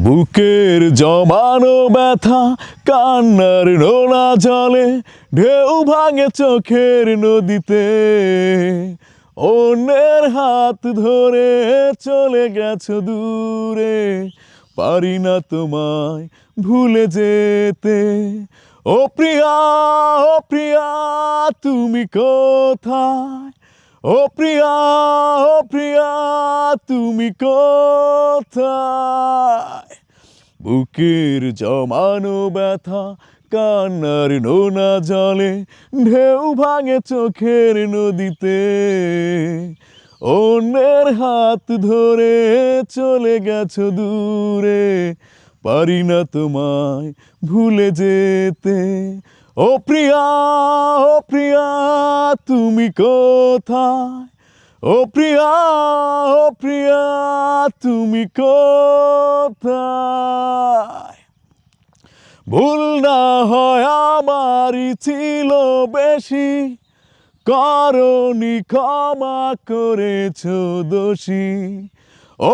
বুকের জমানো ব্যথা কান্নার নোনা জলে ঢেউ ভাঙে চোখের নদীতে অন্যের হাত ধরে চলে গেছো দূরে পারি না তোমায় ভুলে যেতে ও প্রিয়া ও প্রিয়া তুমি কোথায় ও প্রিয়া ও প্রিয়া তুমি কোথায় বুকের জমানো ব্যথা কান্নার নোনা জলে ঢেউ ভাঙে চোখের নদীতে অন্যের হাত ধরে চলে গেছো দূরে পারি না তোমায় ভুলে যেতে ও প্রিয়া তুমি কোথায় ও প্রিয়া তুমি কোথায় ভুল না হয় আমারই ছিল বেশি করনি ক্ষমা করেছো দোষী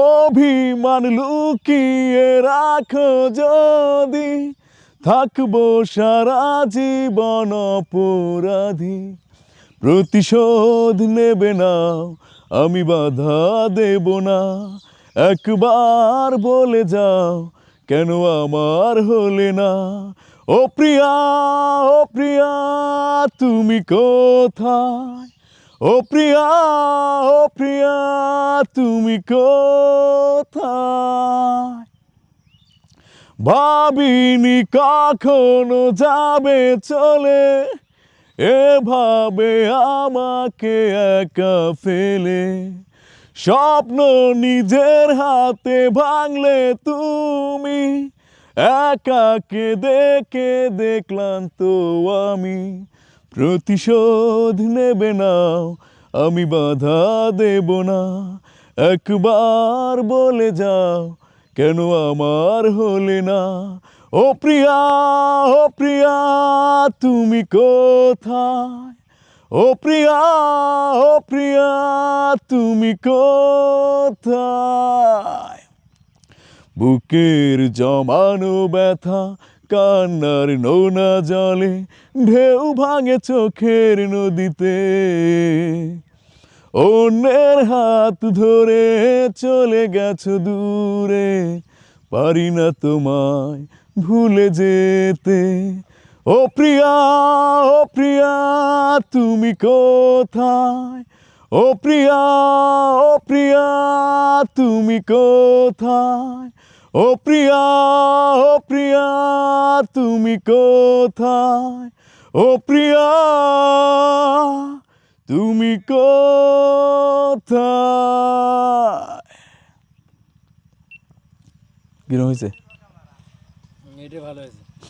অভিমান লুকিয়ে রাখো যদি থাকবো সারা জীবন অপরাধী প্রতিশোধ নেবে না আমি বাধা দেব না একবার বলে যাও কেন আমার হলে না ও প্রিয়া তুমি কোথায় ও প্রিয়া তুমি কোথায় ভাবিনি কখনো যাবে চলে এভাবে আমাকে একা ফেলে স্বপ্ন নিজের হাতে ভাঙলে তুমি একা কেঁদে দেখলাম তো আমি প্রতিশোধ নেবে না আমি বাধা দেব না একবার বলে যাও কেন আমার হলে না ও প্রিয়া তুমি কোথায় ও প্রিয়া তুমি কোথায় বুকের জমানো ব্যথা কান্নার নোনা জলে ঢেউ ভাঙে চোখের নদীতে অন্যের হাত ধরে চলে গেছো দূরে পারি না তোমায় ভুলে যেতে ও প্রিয়া তুমি কোথায় ও প্রিয়া তুমি কোথায় ও প্রিয়া তুমি কোথায় ও প্রিয়া তুমি কোথায় কিরম হয়েছে? এটা ভালো হয়েছে।